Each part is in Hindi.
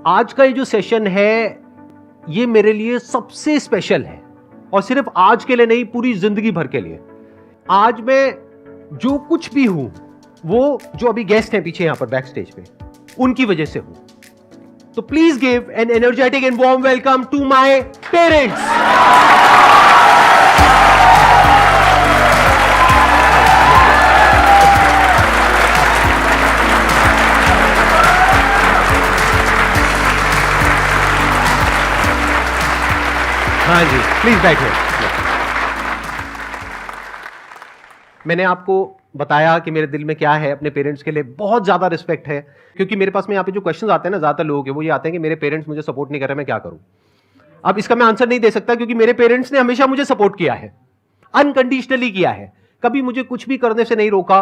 आज का ये जो सेशन है ये मेरे लिए सबसे स्पेशल है और सिर्फ आज के लिए नहीं, पूरी जिंदगी भर के लिए। आज मैं जो कुछ भी हूं वो जो अभी गेस्ट हैं पीछे यहां पर बैक स्टेज पे, उनकी वजह से हूं। तो please give an energetic and warm welcome to my parents. हाँ जी, प्लीज बैठिए। मैंने आपको बताया कि मेरे दिल में क्या है, अपने पेरेंट्स के लिए बहुत ज्यादा रिस्पेक्ट है, क्योंकि मेरे पास में यहाँ पे जो क्वेश्चंस आते हैं ना ज्यादातर लोगों के, वो ये आते हैं कि मेरे पेरेंट्स मुझे सपोर्ट नहीं कर रहे, मैं क्या करूं। अब इसका मैं आंसर नहीं दे सकता, क्योंकि मेरे पेरेंट्स ने हमेशा मुझे सपोर्ट किया है, अनकंडीशनली किया है, कभी मुझे कुछ भी करने से नहीं रोका।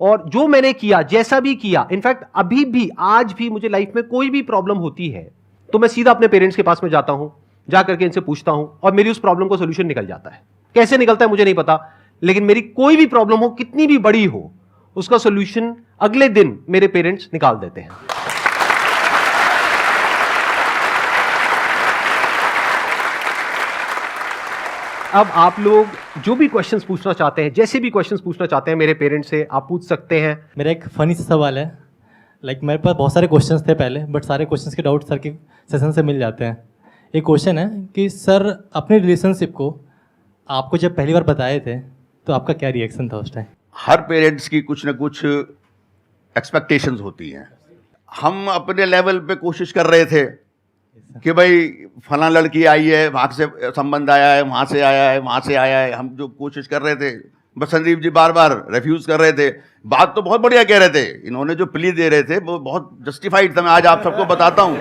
और जो मैंने किया, जैसा भी किया, इनफैक्ट अभी भी, आज भी मुझे लाइफ में कोई भी प्रॉब्लम होती है तो मैं सीधा अपने पेरेंट्स के पास में जाता हूं, जाकर के इनसे पूछता हूं और मेरी उस प्रॉब्लम को सोल्यूशन निकल जाता है। कैसे निकलता है मुझे नहीं पता, लेकिन मेरी कोई भी प्रॉब्लम हो, कितनी भी बड़ी हो, उसका सोल्यूशन अगले दिन मेरे पेरेंट्स निकाल देते हैं। अब आप लोग जो भी क्वेश्चंस पूछना चाहते हैं, जैसे भी क्वेश्चंस पूछना चाहते हैं मेरे पेरेंट्स से, आप पूछ सकते हैं। मेरा एक फनी सा सवाल है। मेरे पास बहुत सारे क्वेश्चंस थे पहले, बट सारे क्वेश्चंस के डाउट सर के सेशन से मिल जाते हैं। एक क्वेश्चन है कि सर अपने रिलेशनशिप को आपको जब पहली बार बताए थे तो आपका क्या रिएक्शन था उस टाइम? हर पेरेंट्स की कुछ ना कुछ एक्सपेक्टेशंस होती हैं। हम अपने लेवल पे कोशिश कर रहे थे कि भाई फला लड़की आई है, वहाँ से संबंध आया है, वहाँ से आया है, वहाँ से आया है। हम जो कोशिश कर रहे थे, बस संदीप जी बार बार रेफ्यूज कर रहे थे। बात तो बहुत बढ़िया कह रहे थे, इन्होंने जो प्ली दे रहे थे वो बहुत जस्टिफाइड था। मैं आज आप सबको बताता हूँ।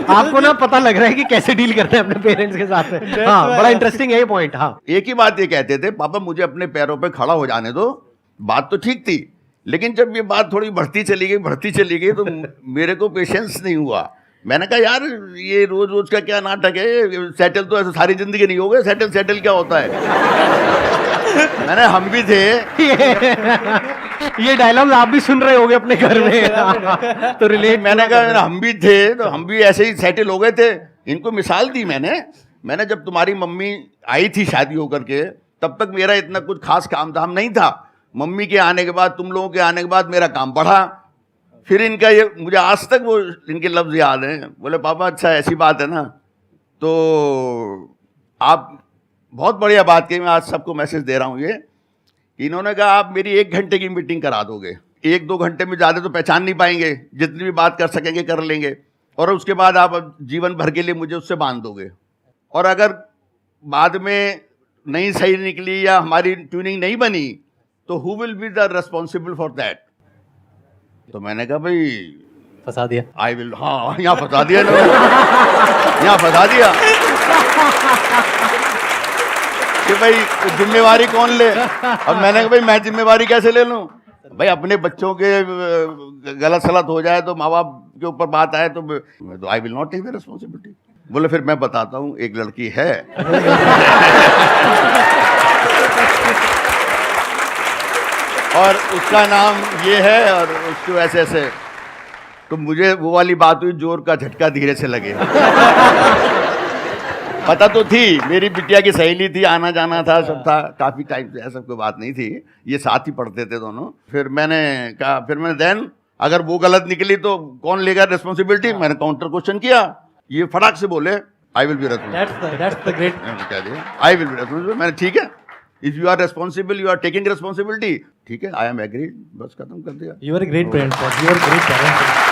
आपको ना पता लग रहा है कि कैसे डील करते हैं अपने पेरेंट्स के साथ। हाँ, बड़ा इंटरेस्टिंग है ये पॉइंट। हाँ, एक ही बात ये कहते थे, पापा मुझे अपने पैरों पे खड़ा हो जाने दो। बात तो ठीक थी, लेकिन जब ये बात थोड़ी बढ़ती चली गई तो मेरे को पेशेंस नहीं हुआ। मैंने कहा यार ये रोज रोज का क्या नाटक है, सेटल तो ऐसे सारी जिंदगी नहीं हो गए, सेटल क्या होता है। मैंने हम भी थे ये डायलॉग आप भी सुन रहे होगे अपने घर में तो रिलेट। मैंने कहा हम भी थे, तो हम भी ऐसे ही सेटल हो गए थे। इनको मिसाल दी मैंने जब तुम्हारी मम्मी आई थी शादी होकर के, तब तक मेरा इतना कुछ खास काम धाम नहीं था। मम्मी के आने के बाद, तुम लोगों के आने के बाद मेरा काम बढ़ा। फिर इनका ये, मुझे आज तक वो इनके लफ्ज याद हैं। बोले पापा अच्छा ऐसी बात है ना, तो आप बहुत बढ़िया बात कही। मैं आज सबको मैसेज दे रहा हूँ ये, इन्होंने कहा आप मेरी 1 घंटे की मीटिंग करा दोगे, 1-2 घंटे में ज़्यादा तो पहचान नहीं पाएंगे, जितनी भी बात कर सकेंगे कर लेंगे, और उसके बाद आप जीवन भर के लिए मुझे उससे बांध दोगे। और अगर बाद में नहीं सही निकली या हमारी ट्यूनिंग नहीं बनी तो who will be the responsible for that. तो मैंने कहा भाई फंसा दिया। आई विल, हाँ यहाँ फंसा दिया ना, यहाँ फंसा दिया कि भाई जिम्मेवारी कौन ले। और मैंने कहा भाई मैं जिम्मेवारी कैसे ले लूं? भाई अपने बच्चों के गलत सलत हो जाए तो, माँ बाप के ऊपर बात आए तो I will not take the responsibility. बोले फिर मैं बताता हूँ, एक लड़की है और उसका नाम ये है और उसको ऐसे ऐसे। तो मुझे वो वाली बात हुई, जोर का झटका धीरे से लगे। पता तो थी, मेरी बिटिया की सहेली थी, आना जाना था, सब था, काफ़ी टाइम से, ऐसा कोई बात नहीं थी, ये साथ ही पढ़ते थे दोनों। फिर मैंने कहा, देन अगर वो गलत निकली तो कौन लेगा रिस्पॉन्सिबिलिटी? मैंने काउंटर क्वेश्चन किया, ये फटाक से बोले I will be responsible. I will be responsible. मैंने ठीक है, if you are responsible, you are taking responsibility, ठीक है, आई एम एग्रीड, बस खत्म कर दिया। You are a great parent sir, you are great parent.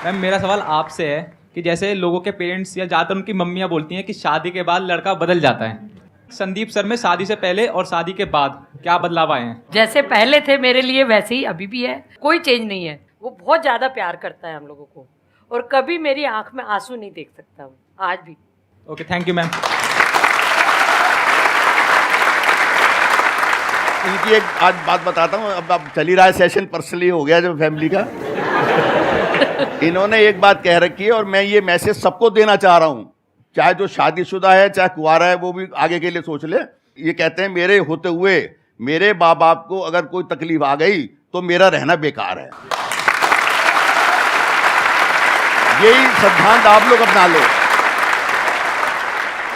Ma'am मेरा सवाल आपसे है कि जैसे लोगों के पेरेंट्स या ज़्यादातर उनकी मम्मियाँ बोलती हैं कि शादी के बाद लड़का बदल जाता है, संदीप सर में शादी से पहले और शादी के बाद क्या बदलाव आए हैं? जैसे पहले थे मेरे लिए वैसे ही अभी भी है, कोई चेंज नहीं है। वो बहुत ज़्यादा प्यार करता है हम लोगों को और कभी मेरी आंख में आंसू नहीं देख सकता वो, आज भी। Okay, thank you ma'am. इनकी एक आज बात बताता हूँ। अब चल ही रहा है सेशन, पर्सनली हो गया जब फैमिली का। इन्होंने एक बात कह रखी है और मैं ये मैसेज सबको देना चाह रहा हूँ, चाहे जो शादीशुदा है चाहे कुंवारा है, वो भी आगे के लिए सोच ले। ये कहते हैं मेरे होते हुए मेरे माँ बाप को अगर कोई तकलीफ आ गई तो मेरा रहना बेकार है। यही सिद्धांत आप लोग अपना लो।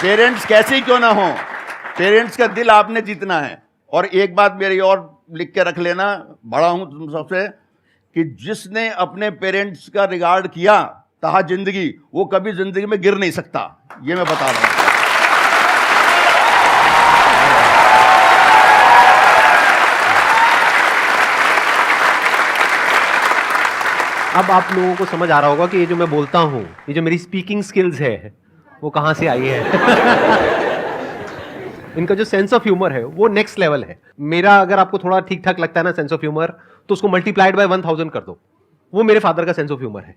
पेरेंट्स कैसे ही क्यों ना हो, पेरेंट्स का दिल आपने जीतना है। और एक बात मेरी और लिख के रख लेना, बड़ा हूं तुम सबसे, कि जिसने अपने पेरेंट्स का रिगार्ड किया तहा जिंदगी, वो कभी जिंदगी में गिर नहीं सकता, ये मैं बता रहा हूं। अब आप लोगों को समझ आ रहा होगा कि ये जो मैं बोलता हूँ, ये जो मेरी स्पीकिंग स्किल्स है, वो कहाँ से आई है। इनका जो सेंस ऑफ ह्यूमर है वो नेक्स्ट लेवल है। मेरा अगर आपको थोड़ा ठीक ठाक लगता है ना सेंस ऑफ ह्यूमर, तो उसको मल्टीप्लाइड बाय 1000 कर दो, वो मेरे फादर का सेंस ऑफ ह्यूमर है।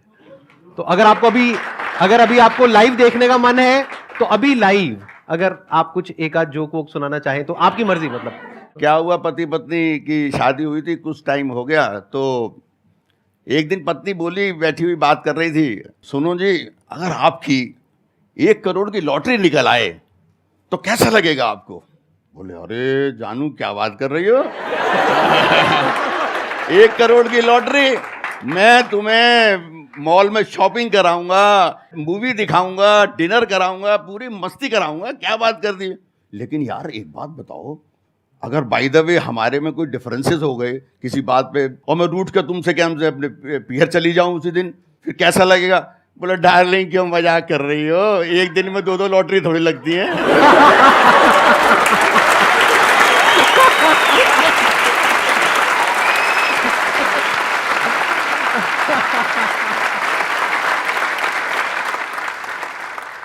तो अगर अभी आपको लाइव देखने का मन है तो अभी लाइव, अगर आप कुछ एक आध जोक वोक सुनाना चाहें तो आपकी मर्जी। मतलब क्या हुआ, पति पत्नी की शादी हुई थी, कुछ टाइम हो गया, तो एक दिन पत्नी बोली, बैठी हुई बात कर रही थी, सुनो जी, अगर आपकी 1 करोड़ की लॉटरी निकल आए तो कैसा लगेगा आपको? बोले, अरे जानू क्या बात कर रही हो। 1 करोड़ की लॉटरी, मैं तुम्हें मॉल में शॉपिंग कराऊंगा, मूवी दिखाऊंगा, डिनर कराऊंगा, पूरी मस्ती कराऊंगा, क्या बात कर दी। लेकिन यार एक बात बताओ, अगर बाय द वे हमारे में कोई डिफरेंसेस हो गए किसी बात पे, और मैं रूठ कर तुमसे क्या हमसे अपने पियर चली जाऊं उसी दिन, फिर कैसा लगेगा? बोले, डार्लिंग क्यों मजाक कर रही हो, एक दिन में 2-2 लॉटरी थोड़ी लगती है।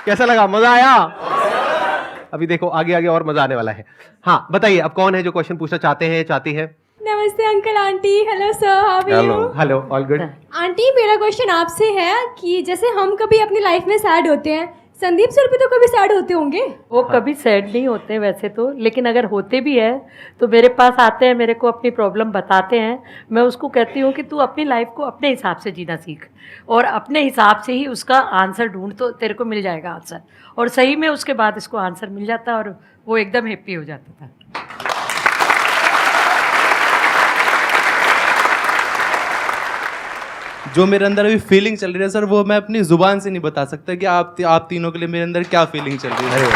कैसा लगा, मजा आया? अभी देखो आगे आगे और मजा आने वाला है। हाँ बताइए, अब कौन है जो क्वेश्चन पूछना चाहते हैं, चाहती है? नमस्ते uncle aunty. Hello sir, how are you? Hello, all good. Aunty मेरा क्वेश्चन आपसे है कि जैसे हम कभी अपनी लाइफ में सैड होते हैं, संदीप सर भी तो कभी सैड होते होंगे? वो कभी सैड नहीं होते वैसे तो, लेकिन अगर होते भी है तो मेरे पास आते हैं, मेरे को अपनी प्रॉब्लम बताते हैं। मैं उसको कहती हूँ कि तू अपनी लाइफ को अपने हिसाब से जीना सीख, और अपने हिसाब से ही उसका आंसर ढूंढ, तो तेरे को मिल जाएगा आंसर। और सही में उसके बाद इसको आंसर मिल जाता और वो एकदम हैप्पी हो जाता था। जो मेरे अंदर अभी फीलिंग चल रही है सर, वो मैं अपनी जुबान से नहीं बता सकता कि आप तीनों के लिए मेरे अंदर क्या फीलिंग चल रही है।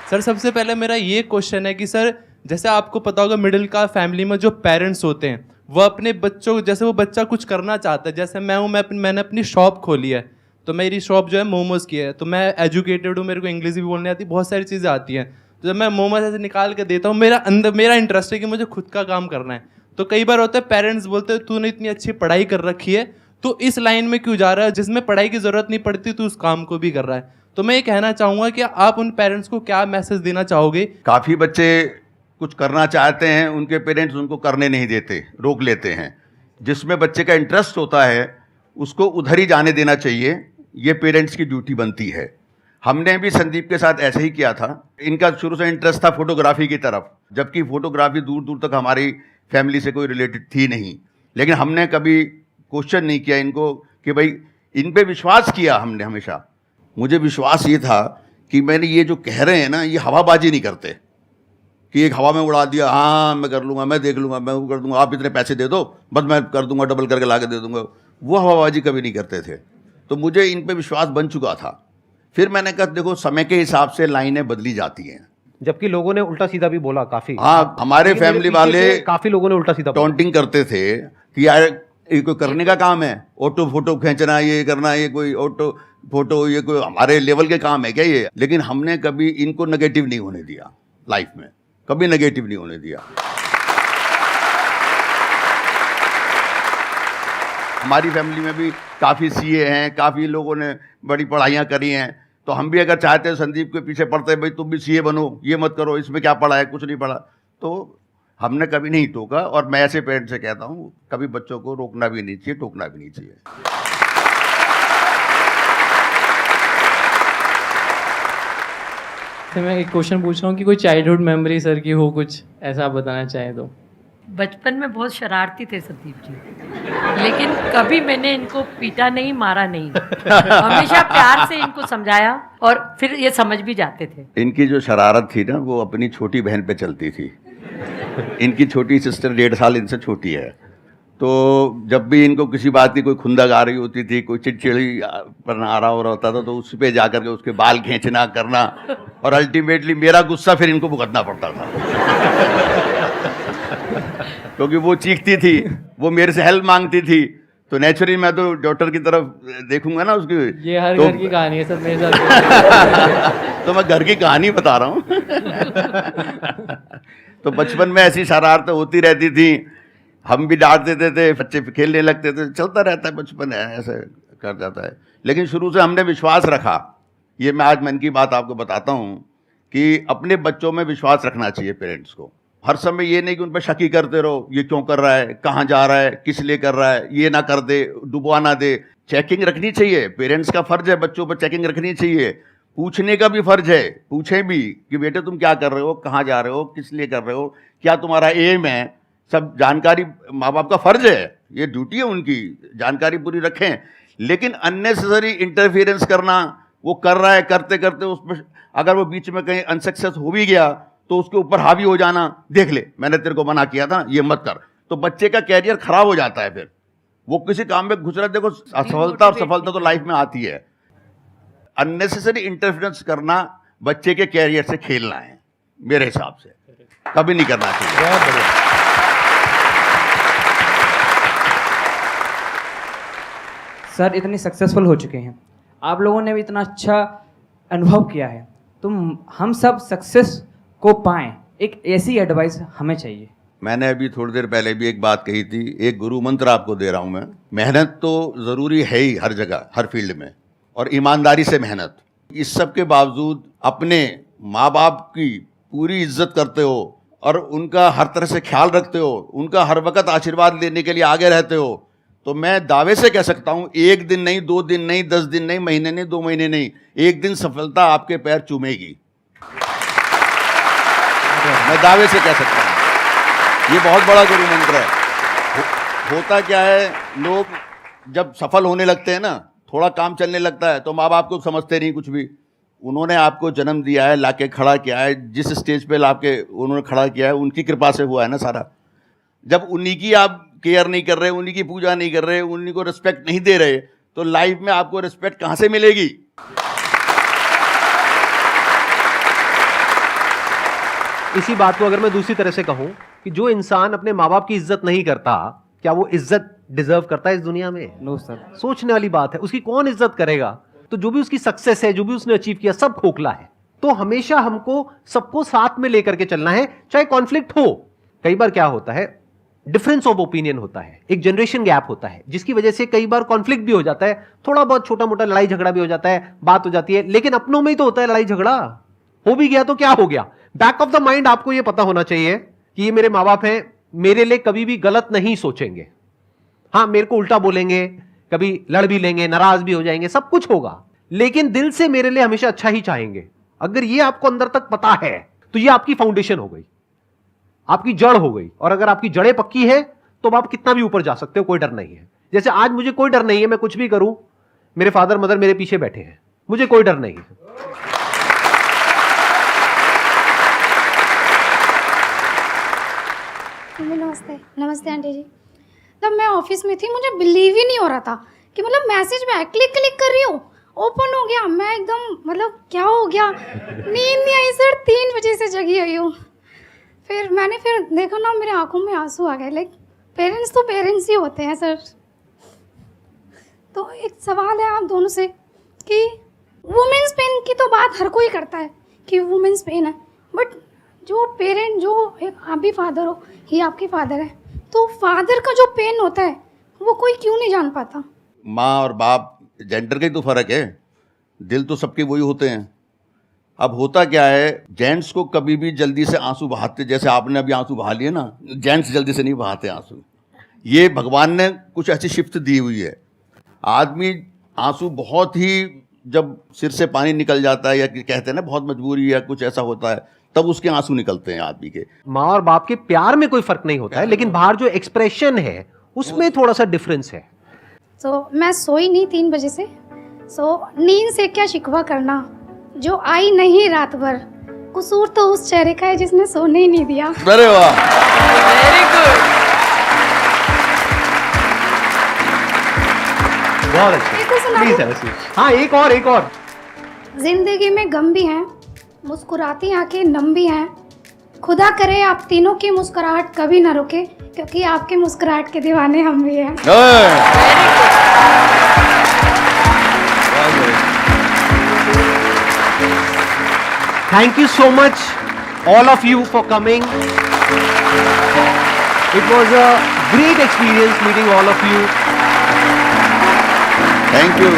सर सबसे पहले मेरा ये क्वेश्चन है कि सर जैसे आपको पता होगा मिडिल क्लास फैमिली में जो पेरेंट्स होते हैं वो अपने बच्चों, जैसे वो बच्चा कुछ करना चाहता है, जैसे मैं हूँ, मैंने अपनी शॉप खोली है, तो मेरी शॉप जो है मोमोज की है, तो मैं एजुकेटेड हूँ, मेरे को इंग्लिश भी बोलने आती है, बहुत सारी चीज़ें आती हैं। तो जब मैं मोमोज ऐसे निकाल के देता हूँ, मेरा इंटरेस्ट है कि मुझे खुद का काम करना है। तो कई बार होता है पेरेंट्स बोलते हैं तूने इतनी अच्छी पढ़ाई कर रखी है, तो इस लाइन में क्यों जा रहा है जिसमें पढ़ाई की ज़रूरत नहीं पड़ती, तू उस काम को भी कर रहा है। तो मैं ये कहना चाहूँगा कि आप उन पेरेंट्स को क्या मैसेज देना चाहोगे? काफ़ी बच्चे कुछ करना चाहते हैं, उनके पेरेंट्स उनको करने नहीं देते, रोक लेते हैं। जिसमें बच्चे का इंटरेस्ट होता है उसको उधर ही जाने देना चाहिए, ये पेरेंट्स की ड्यूटी बनती है। हमने भी संदीप के साथ ऐसे ही किया था। इनका शुरू से इंटरेस्ट था फोटोग्राफी की तरफ, जबकि फोटोग्राफी दूर दूर तक हमारी फैमिली से कोई रिलेटेड थी नहीं। लेकिन हमने कभी क्वेश्चन नहीं किया इनको कि भाई, इन पे विश्वास किया हमने हमेशा। मुझे विश्वास ये था कि मैंने ये जो कह रहे हैं ना, ये हवाबाजी नहीं करते कि एक हवा में उड़ा दिया, हाँ मैं कर लूँगा, मैं देख लूँगा, मैं वो कर दूँगा, आप इतने पैसे दे दो बस मैं कर दूँगा, डबल करके ला के दे दूँगा। वो हवाबाजी कभी नहीं करते थे। तो मुझे इन पे विश्वास बन चुका था। फिर मैंने कहा देखो समय के हिसाब से लाइनें बदली जाती हैं। जबकि लोगों ने उल्टा सीधा भी बोला काफी। हाँ, हमारे फैमिली वाले काफी लोगों ने उल्टा सीधा टॉन्टिंग करते थे कि यार ये कोई करने का काम है, ऑटो फोटो खींचना, ये करना, ये कोई ऑटो फोटो, ये कोई हमारे लेवल के काम है क्या ये? लेकिन हमने कभी इनको नेगेटिव नहीं होने दिया, लाइफ में कभी नेगेटिव नहीं होने दिया। हमारी फैमिली में भी काफ़ी सीए हैं, काफ़ी लोगों ने बड़ी पढ़ाइयाँ करी हैं। तो हम भी अगर चाहते हैं संदीप के पीछे पढ़ते हैं, भाई तुम भी सीए बनो, ये मत करो, इसमें क्या पढ़ा है, कुछ नहीं पढ़ा, तो हमने कभी नहीं टोका। और मैं ऐसे पेरेंट्स से कहता हूँ कभी बच्चों को रोकना भी नहीं चाहिए, टोकना भी नहीं चाहिए। तो मैं एक क्वेश्चन पूछ रहा हूँ कि कोई चाइल्डहुड मेमोरी सर की हो, कुछ ऐसा आप बताना चाहें तो? बचपन में बहुत शरारती थे संदीप जी, लेकिन कभी मैंने इनको पीटा नहीं, मारा नहीं, हमेशा प्यार से इनको समझाया और फिर ये समझ भी जाते थे। इनकी जो शरारत थी ना वो अपनी छोटी बहन पे चलती थी। इनकी छोटी सिस्टर 1.5 साल इनसे छोटी है, तो जब भी इनको किसी बात की कोई खुंदक आ रही होती थी, कोई चिड़चिड़ी पर आ रहा हो रहा होता था, तो उस पे जाकर के उसके बाल खींचना करना, और अल्टीमेटली मेरा गुस्सा फिर इनको भुगतना पड़ता था। क्योंकि वो चीखती थी, वो मेरे से हेल्प मांगती थी, तो नेचुरली मैं तो डॉक्टर की तरफ देखूंगा ना उसकी। ये हर तो, घर की कहानी है सर मेरे साथ। तो मैं घर की कहानी बता रहा हूँ। तो बचपन में ऐसी शरारतें होती रहती थी, हम भी डांट देते थे, बच्चे खेलने लगते थे, चलता रहता है, बचपन है, ऐसे कर जाता है। लेकिन शुरू से हमने विश्वास रखा, ये मैं आज मन की बात आपको बताता हूँ कि अपने बच्चों में विश्वास रखना चाहिए पेरेंट्स को। हर समय ये नहीं कि उन पर शकी करते रहो, ये क्यों कर रहा है, कहाँ जा रहा है, किस लिए कर रहा है, ये ना कर दे, डुबवा ना दे। चेकिंग रखनी चाहिए, पेरेंट्स का फर्ज है बच्चों पर चेकिंग रखनी चाहिए, पूछने का भी फर्ज है, पूछें भी कि बेटे तुम क्या कर रहे हो, कहाँ जा रहे हो, किस लिए कर रहे हो, क्या तुम्हारा एम है, सब जानकारी माँ बाप का फर्ज है, ये ड्यूटी है उनकी, जानकारी पूरी रखें। लेकिन अननेसेसरी इंटरफियरेंस करना, वो कर रहा है, करते करते उसमें अगर वो बीच में कहीं अनसक्सेस हो भी गया तो उसके ऊपर हावी हो जाना, देख ले मैंने तेरे को मना किया था, ये मत कर, तो बच्चे का कैरियर खराब हो जाता है। फिर वो किसी काम में घुस रहा है, देखो असफलता और सफलता तो लाइफ में आती है। अननेसेसरी इंटरफेरेंस करना बच्चे के कैरियर से खेलना है, मेरे हिसाब से कभी नहीं करना चाहिए। बहुत बढ़िया। सर इतने सक्सेसफुल हो चुके हैं, आप लोगों ने भी इतना अच्छा अनुभव किया है, तो हम सब सक्सेस को पाएं, एक ऐसी एडवाइस हमें चाहिए। मैंने अभी थोड़ी देर पहले भी एक बात कही थी, एक गुरु मंत्र आपको दे रहा हूं मैं। मेहनत तो ज़रूरी है ही हर जगह, हर फील्ड में, और ईमानदारी से मेहनत। इस सब के बावजूद अपने माँ बाप की पूरी इज्जत करते हो और उनका हर तरह से ख्याल रखते हो, उनका हर वक्त आशीर्वाद लेने के लिए आगे रहते हो, तो मैं दावे से कह सकता हूं, एक दिन नहीं, 2 दिन नहीं, 10 दिन नहीं, महीने नहीं, 2 महीने नहीं, एक दिन सफलता आपके पैर चूमेगी। मैं दावे से कह सकता हूं, ये बहुत बड़ा गुरु मंत्र है। होता क्या है, लोग जब सफल होने लगते हैं ना, थोड़ा काम चलने लगता है, तो माँ बाप को समझते नहीं कुछ भी। उन्होंने आपको जन्म दिया है, लाके खड़ा किया है, जिस स्टेज पे लाके उन्होंने खड़ा किया है, उनकी कृपा से हुआ है ना सारा। जब उन्हीं की आप केयर नहीं कर रहे, उन्हीं की पूजा नहीं कर रहे, उन्हीं को रिस्पेक्ट नहीं दे रहे, तो लाइफ में आपको रिस्पेक्ट कहाँ से मिलेगी? इसी बात को अगर मैं दूसरी तरह से कहूं कि जो इंसान अपने माँ बाप की इज्जत नहीं करता, क्या वो इज्जत डिजर्व करता है इस दुनिया में? No sir. सोचने वाली बात है, उसकी कौन इज्जत करेगा? तो जो भी उसकी सक्सेस है, जो भी उसने अचीव किया, सब खोखला है। तो हमेशा हमको सबको साथ में लेकर के चलना है, चाहे कॉन्फ्लिक्ट हो। कई बार क्या होता है, डिफरेंस ऑफ ओपिनियन होता है, एक जनरेशन गैप होता है, जिसकी वजह से कई बार कॉन्फ्लिक्ट भी हो जाता है, थोड़ा बहुत छोटा मोटा लड़ाई झगड़ा भी हो जाता है, बात हो जाती है, लेकिन अपनों में ही तो होता है लड़ाई झगड़ा। हो भी गया तो क्या हो गया? बैक ऑफ द माइंड आपको यह पता होना चाहिए कि ये मेरे माँ बाप हैं, मेरे लिए कभी भी गलत नहीं सोचेंगे। हाँ, मेरे को उल्टा बोलेंगे, कभी लड़ भी लेंगे, नाराज भी हो जाएंगे, सब कुछ होगा, लेकिन दिल से मेरे लिए हमेशा अच्छा ही चाहेंगे। अगर ये आपको अंदर तक पता है तो ये आपकी फाउंडेशन हो गई, आपकी जड़ हो गई। और अगर आपकी जड़ें पक्की है तो आप कितना भी ऊपर जा सकते हो, कोई डर नहीं है। जैसे आज मुझे कोई डर नहीं है, मैं कुछ भी करूं, मेरे फादर मदर मेरे पीछे बैठे हैं, मुझे कोई डर नहीं है। नमस्ते। नमस्ते आंटी जी। तब मैं ऑफिस में थी, मुझे बिलीव ही नहीं हो रहा था कि मतलब मैसेज में क्लिक कर रही हूँ, ओपन हो गया, मैं एकदम मतलब क्या हो गया, नींद नहीं आई सर, 3 बजे से जगी हुई हूँ। फिर मैंने देखा ना, मेरे आंखों में आंसू आ गए। लाइक पेरेंट्स तो पेरेंट्स ही होते हैं सर। तो एक सवाल है आप दोनों से कि वुमेन्स पेन की तो बात हर कोई करता है कि वुमेन्स पेन है, बट जो पेरेंट, जो आप भी फादर हो, ये आपके फादर है, तो फादर का जो पेन होता है वो कोई क्यों नहीं जान पाता? माँ और बाप जेंडर का ही तो फर्क है, दिल तो सबके वही होते हैं। अब होता क्या है, जेंट्स को कभी भी जल्दी से आंसू बहाते, जैसे आपने अभी आंसू बहा लिए ना, जेंट्स जल्दी से नहीं बहाते आंसू। ये भगवान ने कुछ ऐसी शिफ्ट दी हुई है। आदमी आंसू बहुत ही जब सिर से पानी निकल जाता है या कि कहते हैं ना बहुत मजबूरी या कुछ ऐसा होता है, तब उसके आंसू निकलते हैं आदमी के। माँ और बाप के प्यार में कोई फर्क नहीं होता है, लेकिन बाहर जो एक्सप्रेशन है उसमें थोड़ा सा डिफरेंस है। तो मैं सोई नहीं 3 बजे से। नींद से क्या शिकवा करना, जो आई नहीं रात भर, कसूर तो उस चेहरे का है जिसने सोने ही नहीं दिया। अरे वाह, बहुत अच्छा। एक और सुना प्लीज दूं? ऐसे। हाँ, एक और। जिंदगी में गम भी हैं, मुस्कुराती आंखें नम भी हैं। खुदा करे आप तीनों की मुस्कुराहट कभी ना रुके, क्योंकि आपके मुस्कुराहट के दीवाने हम भी हैं। Thank you so much, all of you, for coming. It was a great experience meeting all of you. Thank you.